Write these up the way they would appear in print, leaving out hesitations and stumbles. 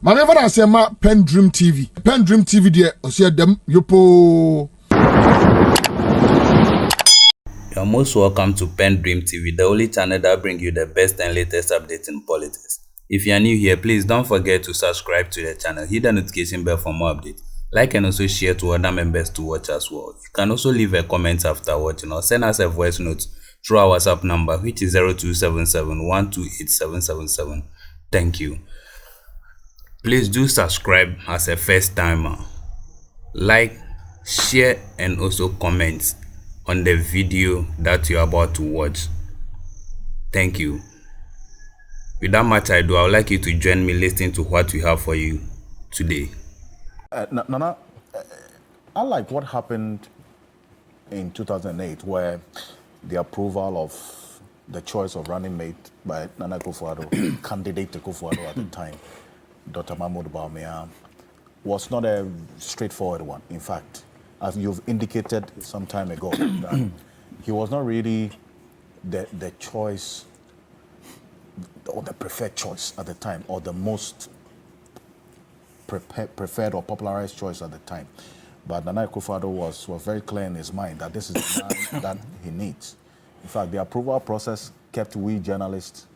Maneva na sema PENDREAM TV. PENDREAM TV de osia dem yopo. You're most welcome to PENDREAM TV, the only channel that brings you the best and latest updates in politics. If you are new here, please don't forget to subscribe to the channel, hit the notification bell for more updates. Like and also share to other members to watch as well. You can also leave a comment after watching or send us a voice note through our WhatsApp number, which is 0277128777. Thank you. Please do subscribe as a first timer. Like, share and also comment on the video that you're about to watch. Thank you. Without much ado, I would like you to join me listening to what we have for you today. Nana, unlike what happened in 2008, where the approval of the choice of running mate by Nana Akufo-Addo, candidate to Akufo-Addo at the time, Dr. Mahmoud Bawumia, was not a straightforward one. In fact, as you've indicated some time ago, that he was not really the choice or the preferred choice at the time, or the most preferred or popularized choice at the time. But Nana Akufo-Addo was very clear in his mind that this is the man that he needs. In fact, the approval process kept we journalists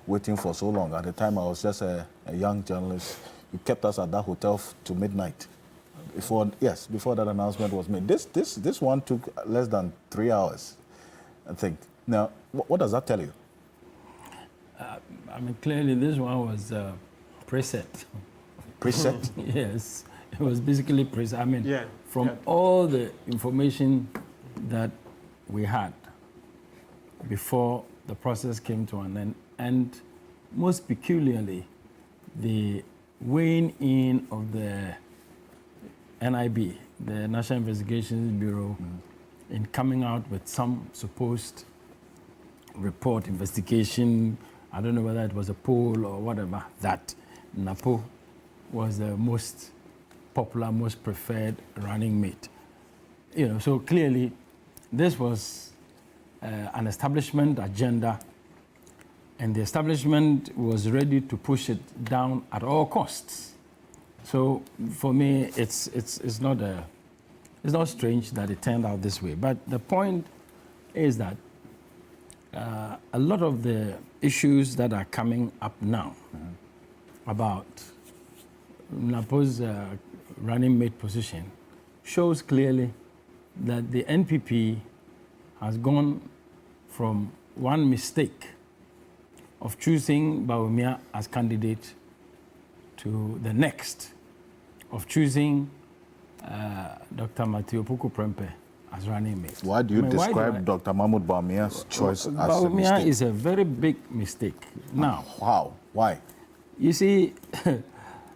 waiting for so long. At the time, I was just a young journalist. It kept us at that hotel to midnight. Before that announcement was made. This one took less than 3 hours, I think. Now, what does that tell you? I mean, clearly this one was preset. Preset? Yes, it was basically preset. I mean, from all the information that we had before the process came to an end, and most peculiarly, the weighing in of the NIB, the National Investigations Bureau, in coming out with some supposed report, investigation, I don't know whether it was a poll or whatever, that NAPO was the most popular, most preferred running mate. You know, so clearly this was an establishment agenda, and the establishment was ready to push it down at all costs. So for me, it's not strange that it turned out this way. But the point is that a lot of the issues that are coming up now about NAPO's running mate position shows clearly that the NPP has gone from one mistake of choosing Bawumia as candidate to the next of choosing Dr. Matthew Puku-Prempeh as running mate. Why do you describe Dr. Mahmoud Bawumia's choice as a Bawumia mistake? is a very big mistake. Now, how? Why? You see,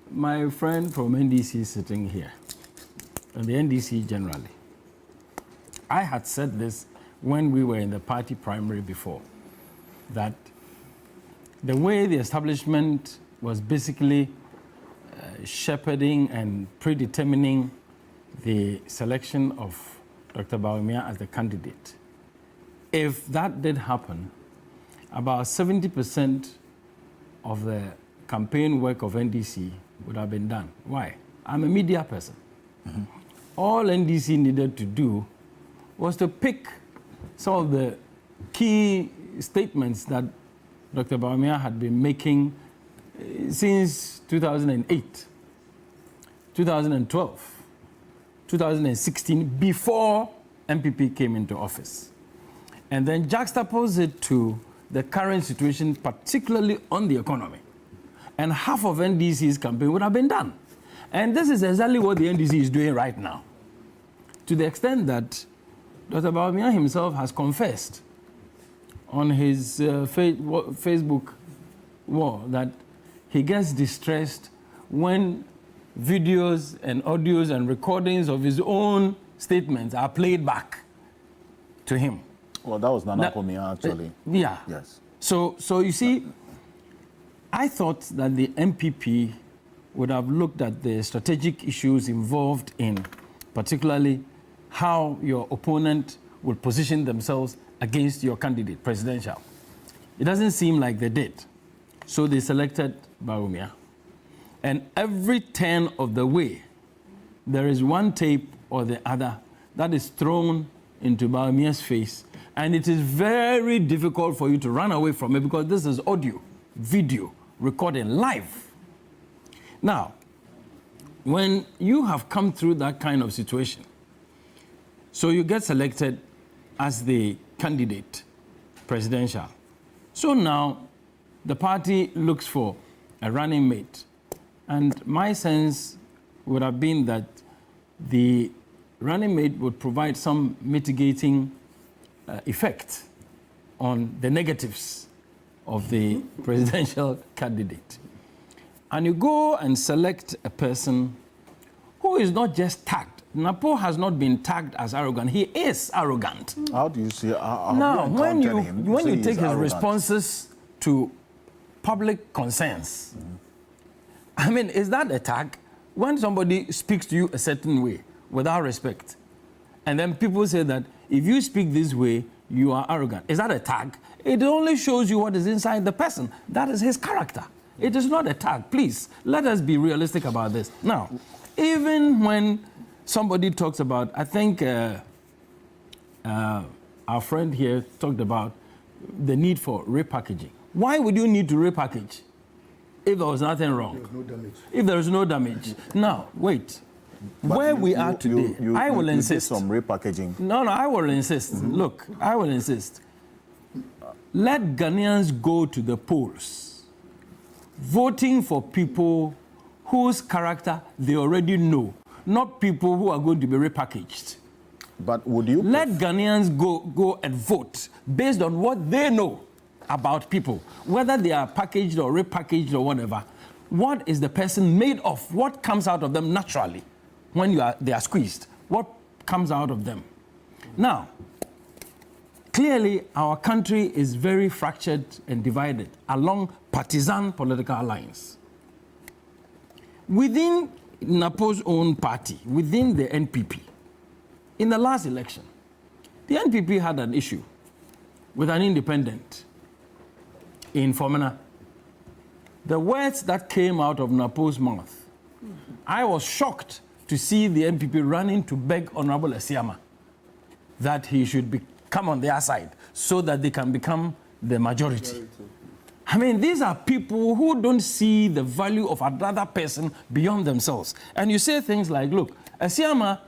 my friend from NDC sitting here, and the NDC generally, I had said this when we were in the party primary before, that the way the establishment was basically shepherding and predetermining the selection of Dr. Bawumia as the candidate, if that did happen, about 70% of the campaign work of NDC would have been done. Why? I'm a media person. All NDC needed to do was to pick some of the key statements that Dr. Bawumia had been making since 2008, 2012, 2016, before NPP came into office. And then juxtapose it to the current situation, particularly on the economy. And half of NDC's campaign would have been done. And this is exactly what the NDC is doing right now. To the extent that Dr. Bawumia himself has confessed on his Facebook wall that he gets distressed when videos and audios and recordings of his own statements are played back to him. Well, that was Nana Akufo-Addo actually. Yeah. Yes. So you see, I thought that the NPP would have looked at the strategic issues involved in particularly how your opponent will position themselves against your candidate, presidential. It doesn't seem like they did. So they selected Bawumia. And every turn of the way, there is one tape or the other that is thrown into Bawumia's face. And it is very difficult for you to run away from it because this is audio, video, recording live. Now, when you have come through that kind of situation, so you get selected as the candidate, presidential. So now the party looks for a running mate. And my sense would have been that the running mate would provide some mitigating effect on the negatives of the presidential candidate. And you go and select a person who is not just tagged. NAPO has not been tagged as arrogant. He is arrogant. How do you see? Now, when you take his responses to public concerns, I mean, is that a tag? When somebody speaks to you a certain way without respect, and then people say that if you speak this way, you are arrogant. Is that a tag? It only shows you what is inside the person. That is his character. It is not a tag. Please, let us be realistic about this. Now, even when somebody talks about, I think our friend here talked about the need for repackaging. Why would you need to repackage if there was nothing wrong? There was no damage. If there is no damage. Now, wait. But where we are today, I will insist. Some repackaging. No, I will insist. Look, I will insist. Let Ghanaians go to the polls, voting for people whose character they already know, not people who are going to be repackaged. But would you let Ghanaians go and vote based on what they know about people, whether they are packaged or repackaged or whatever? What is the person made of? What comes out of them naturally when they are squeezed? What comes out of them? Now, clearly, our country is very fractured and divided along partisan political lines. Within NAPO's own party, within the NPP, in the last election, the NPP had an issue with an independent in Fomena. The words that came out of NAPO's mouth, I was shocked to see the NPP running to beg Honorable Esiama that he should come on their side so that they can become the majority. I mean, these are people who don't see the value of another person beyond themselves. And you say things like, look, Esiama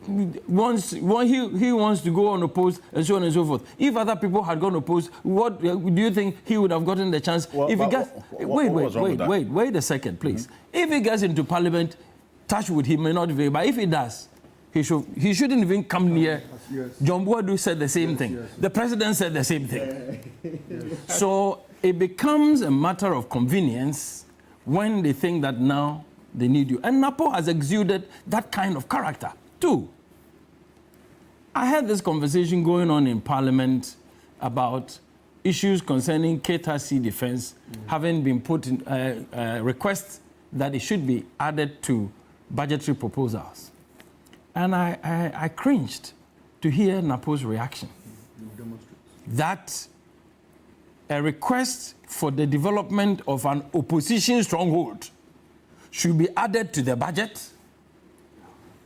he wants to go unopposed and so on and so forth. If other people had gone opposed, what do you think he would have gotten the chance? Well, if he gets, wait a second, please. If he gets into parliament, touch wood, he may not be, but if he does, he shouldn't even come near. John Boadu said the same thing. The president said the same thing. So it becomes a matter of convenience when they think that now they need you. And NAPO has exuded that kind of character too. I had this conversation going on in Parliament about issues concerning candidacy defense having been put in requests that it should be added to budgetary proposals. And I cringed to hear NAPO's reaction. That a request for the development of an opposition stronghold should be added to the budget.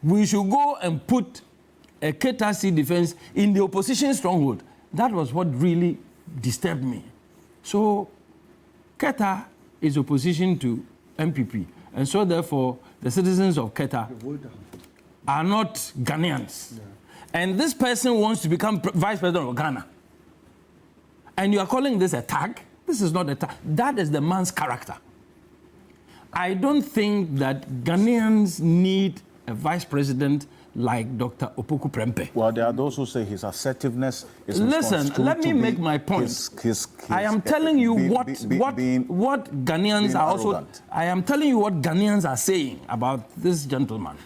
We should go and put a candidacy defense in the opposition stronghold. That was what really disturbed me. So, Keta is opposition to NPP. And so, therefore, the citizens of Keta are not Ghanaians. Yeah. And this person wants to become vice president of Ghana. And you are calling this a tag? This is not a tag. That is the man's character. I don't think that Ghanaians need a vice president like Dr. Opoku Prempeh. Well, there are those who say his assertiveness is Listen, let me make my point. I am telling you what Ghanaians are also. Arrogant. I am telling you what Ghanaians are saying about this gentleman.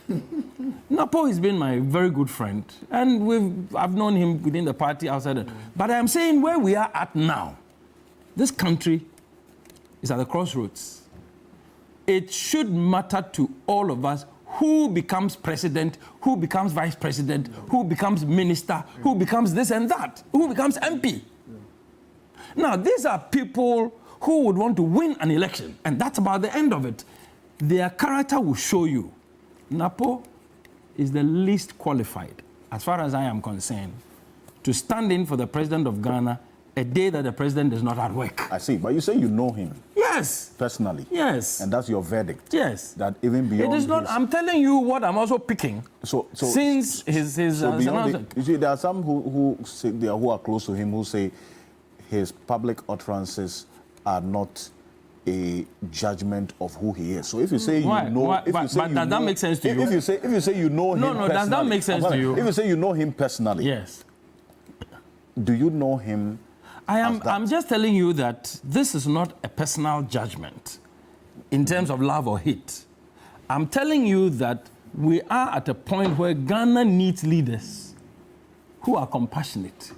NAPO has been my very good friend, and I've known him within the party, outside it. But I am saying where we are at now, this country is at the crossroads. It should matter to all of us who becomes president, who becomes vice president, who becomes minister, who becomes this and that, who becomes MP. Now, these are people who would want to win an election, and that's about the end of it. their character will show you. NAPO is the least qualified, as far as I am concerned, to stand in for the president of Ghana a day that the president is not at work. I see, but you say you know him. Yes. Personally. Yes. And that's your verdict. Yes. That even beyond. It is not. I'm telling you what I'm also picking. Since his announcement. You see, there are some who are close to him who say his public utterances are not a judgment of who he is. So if you say you know, does that make sense to you? If you say you know him, personally, does that make sense to you? If you say you know him personally, yes. Do you know him? I'm just telling you that this is not a personal judgment in terms of love or hate. I'm telling you that we are at a point where Ghana needs leaders who are compassionate.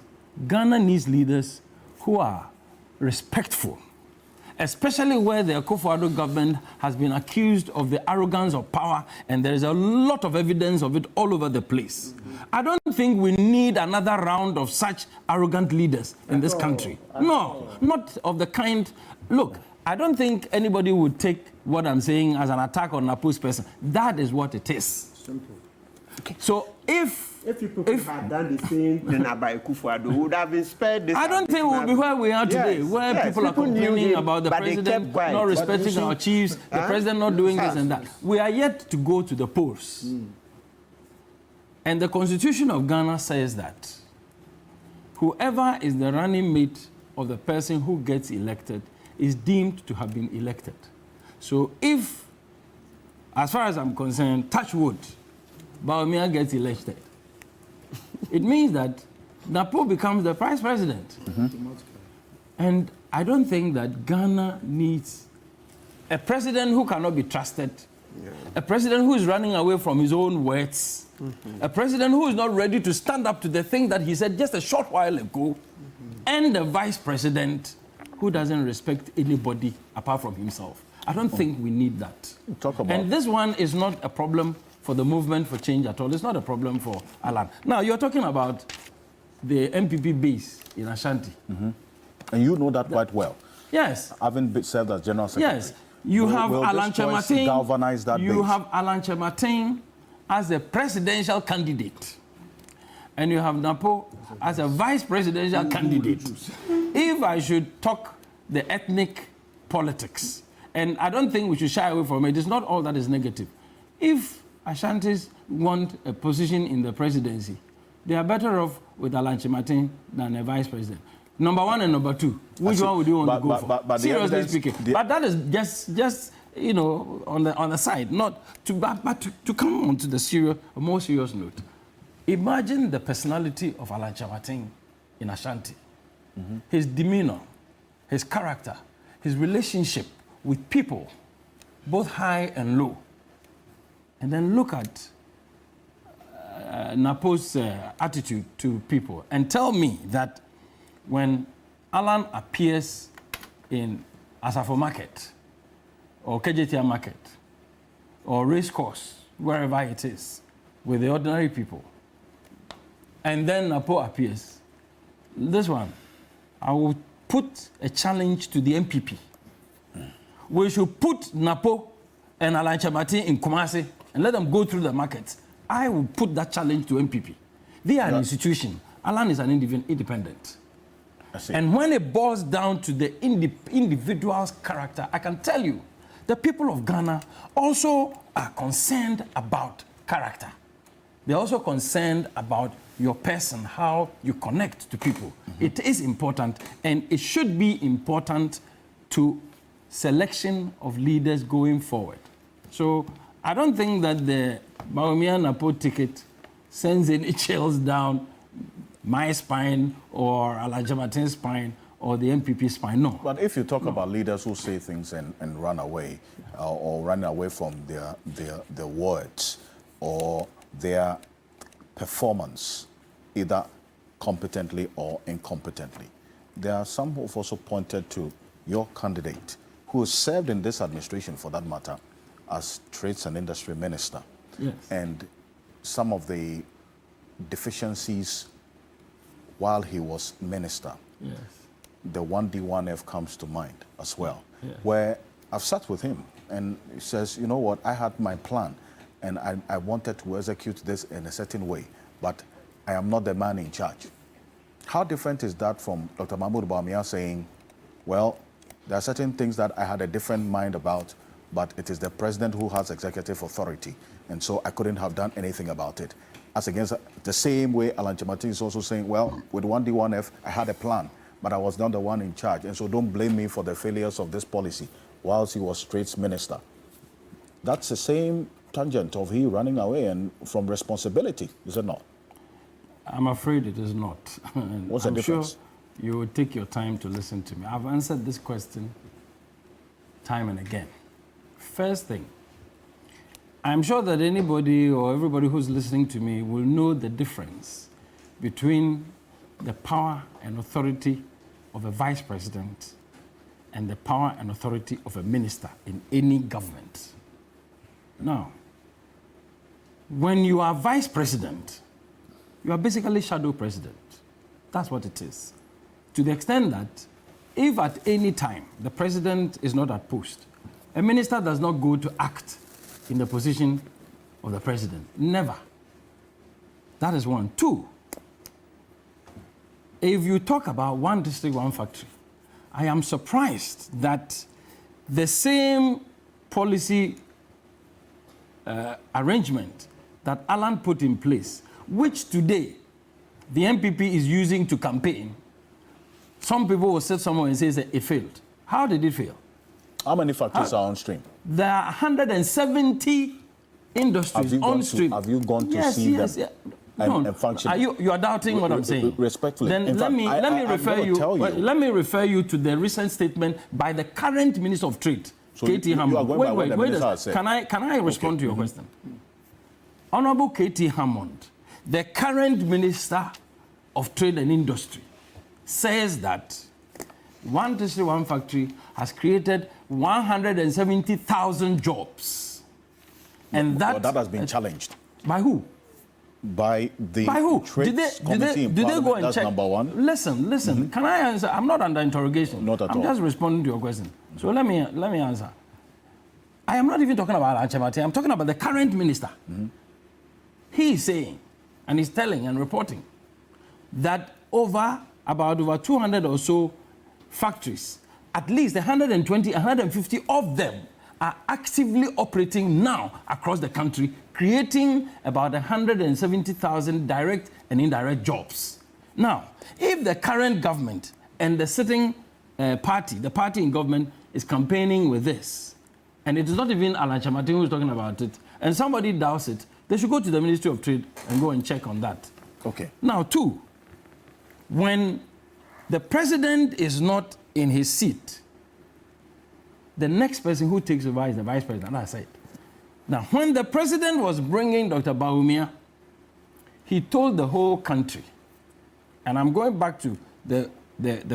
Ghana needs leaders who are respectful, especially where the Akufo-Addo government has been accused of the arrogance of power, and there is a lot of evidence of it all over the place. I don't think we need another round of such arrogant leaders in this country. No, not of the kind. Look, I don't think anybody would take what I'm saying as an attack on NAPO's person. That is what it is. Simple. Okay. So if people had done the same thing about Akufo-Addo, would have been spared this. I don't think we'll be where we are today, where people are complaining about the president not respecting our chiefs, the president not doing this and that. We are yet to go to the polls. And the Constitution of Ghana says that whoever is the running mate of the person who gets elected is deemed to have been elected. So if, as far as I'm concerned, touch wood, Bawumia gets elected, it means that NAPO becomes the vice president. And I don't think that Ghana needs a president who cannot be trusted, a president who is running away from his own words, a president who is not ready to stand up to the thing that he said just a short while ago, and a vice president who doesn't respect anybody apart from himself. I don't think we need that. And this one is not a problem for the movement for change at all. It's not a problem for Alan. Now, you're talking about the NPP base in Ashanti. And you know that quite well. Yes. Having served as General Secretary. Yes. You have Alan Kyerematen. Galvanize that you base? have Alan Kyerematen as a presidential candidate. And you have NAPO as a vice presidential candidate. If I should talk the ethnic politics, and I don't think we should shy away from it, it's not all that is negative. If Ashantis want a position in the presidency, they are better off with Alan Kyerematen than a vice president. Number one and number two, which one would you want to go for? But seriously speaking, but that is just you know, on the side, not to, but to come on to the a more serious note. Imagine the personality of Alan Kyerematen in Ashanti, his demeanor, his character, his relationship with people, both high and low. And then look at NAPO's attitude to people, and tell me that when Alan appears in Asafo Market, or KJTR Market, or Race Course, wherever it is, with the ordinary people, and then NAPO appears, this one, I will put a challenge to the NPP. We should put NAPO and Alan Kyerematen in Kumasi and let them go through the markets. I will put that challenge to NPP. They are an institution. Alan is an independent. And when it boils down to the individual's character, I can tell you, the people of Ghana also are concerned about character. They're also concerned about your person, how you connect to people. It is important, and it should be important to selection of leaders going forward. So I don't think that the Bawumia&NAPO ticket sends any chills down my spine or Alan Kyerematen's spine or the NPP spine, no. But if you talk about leaders who say things and run away, or run away from their words or their performance, either competently or incompetently, there are some who have also pointed to your candidate, who served in this administration, for that matter, as Trades and Industry Minister. Yes. And some of the deficiencies while he was minister. Yes. The 1D1F comes to mind as well, yes. where I've sat with him and says, you know what, I had my plan and I wanted to execute this in a certain way, but I am not the man in charge. How different is that from Dr. Mahmoud Bawumia saying, well, there are certain things that I had a different mind about, but it is the president who has executive authority, and so I couldn't have done anything about it. As against the same way Alan Kyerematen is also saying, well, with 1D1F, I had a plan, but I was not the one in charge, and so don't blame me for the failures of this policy whilst he was Trades Minister. That's the same tangent of he running away and from responsibility, is it not? I'm afraid it is not. What's the difference? Sure you will take your time to listen to me. I've answered this question time and again. First thing, I'm sure that anybody or everybody who's listening to me will know the difference between the power and authority of a vice president and the power and authority of a minister in any government. Now, when you are vice president, you are basically shadow president. That's what it is. To the extent that if at any time the president is not at post, a minister does not go to act in the position of the president. Never. That is one. Two, if you talk about one district, one factory, I am surprised that the same policy arrangement that Alan put in place, which today the NPP is using to campaign, some people will sit somewhere and say it failed. How did it fail? How many factories are on stream? There are 170 industries on stream. Have you gone to see them? Yes. And function? You are doubting what I'm saying. Respectfully. Then let me refer you to the recent statement by the current Minister of Trade, So K.T. Hammond. Wait. Can I respond to your question? Honorable K.T. Hammond, the current Minister of Trade and Industry, says that one district, one factory has created 170,000 jobs. And that has been challenged. By who? By the Trades Committee in Parliament. Did they go and That's check? Number one. Listen. Can I answer? I'm not under interrogation. Not at all. I'm just responding to your question. So let me answer. I am not even talking about Kyerematen. I'm talking about the current minister. He is saying, and he's telling and reporting, that about over 200 or so factories, at least 120, 150 of them are actively operating now across the country, creating about 170,000 direct and indirect jobs. Now, if the current government and the sitting party, the party in government, is campaigning with this, and it is not even Alan Kyerematen who is talking about it, and somebody doubts it, they should go to the Ministry of Trade and go and check on that. Okay. Now, two, when the president is not in his seat, the next person who takes over is the vice president, as I said. Now, when the president was bringing Dr. Bawumia, he told the whole country, and I'm going back to the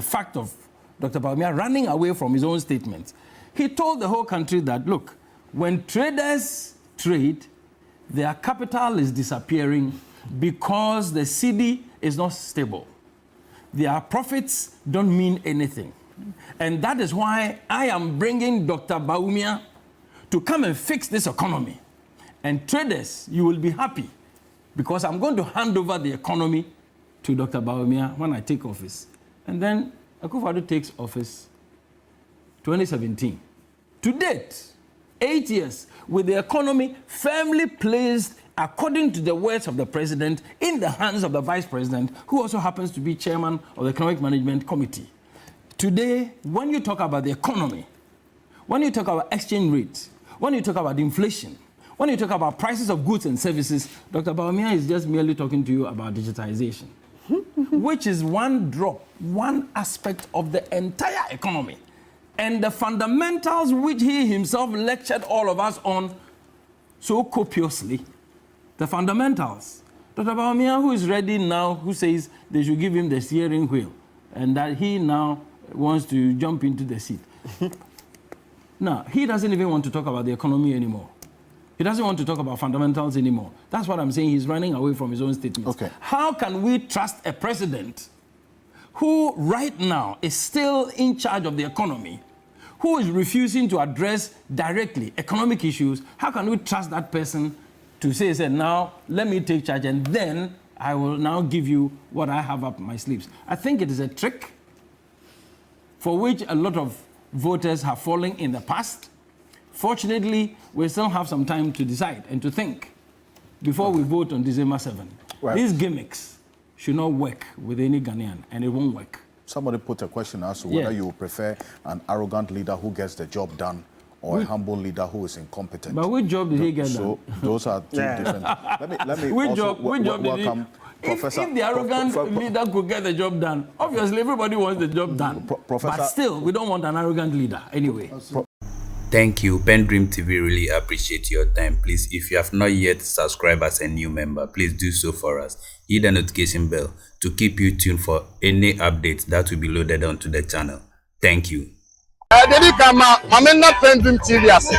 fact of Dr. Bawumia running away from his own statements. He told the whole country that, look, when traders trade, their capital is disappearing because the cedi is not stable. Their profits don't mean anything. And that is why I am bringing Dr. Bawumia to come and fix this economy. And traders, you will be happy because I'm going to hand over the economy to Dr. Bawumia when I take office. And then Akufo-Addo takes office 2017. To date, 8 years, with the economy firmly placed, according to the words of the president, in the hands of the vice president, who also happens to be chairman of the Economic Management Committee. Today, when you talk about the economy, when you talk about exchange rates, when you talk about inflation, when you talk about prices of goods and services, Dr. Bawumia is just merely talking to you about digitization, which is one drop, one aspect of the entire economy. And the fundamentals which he himself lectured all of us on so copiously, the fundamentals. Dr. Bawumia, who is ready now, who says they should give him the steering wheel, and that he now wants to jump into the seat. Now, he doesn't even want to talk about the economy anymore. He doesn't want to talk about fundamentals anymore. That's what I'm saying. He's running away from his own statements. Okay. How can we trust a president who right now is still in charge of the economy, who is refusing to address directly economic issues, how can we trust that person to say, now let me take charge and then I will now give you what I have up my sleeves? I think it is a trick for which a lot of voters have fallen in the past. Fortunately, we still have some time to decide and to think before we vote on December 7. Right. These gimmicks should not work with any Ghanaian, and it won't work. Somebody put a question as to whether you prefer an arrogant leader who gets the job done or a humble leader who is incompetent. But which job did he get done? So those are two different. Let me which also job did he? If the arrogant leader could get the job done, obviously everybody wants the job done. But still, we don't want an arrogant leader anyway. Thank you. PENDREAM TV really appreciate your time. Please, if you have not yet subscribed as a new member, please do so for us. Hit the notification bell to keep you tuned for any updates that will be loaded onto the channel. Thank you. Dedi kama mamena PENDREAM TV ase.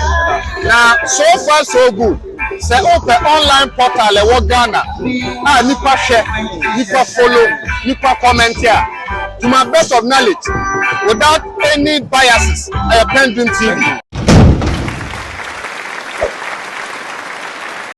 Na so far so good. Say open online portal e wo Ghana. Nipa share, nipa follow, nipa comment here. To my best of knowledge, without any biases, PENDREAM TV.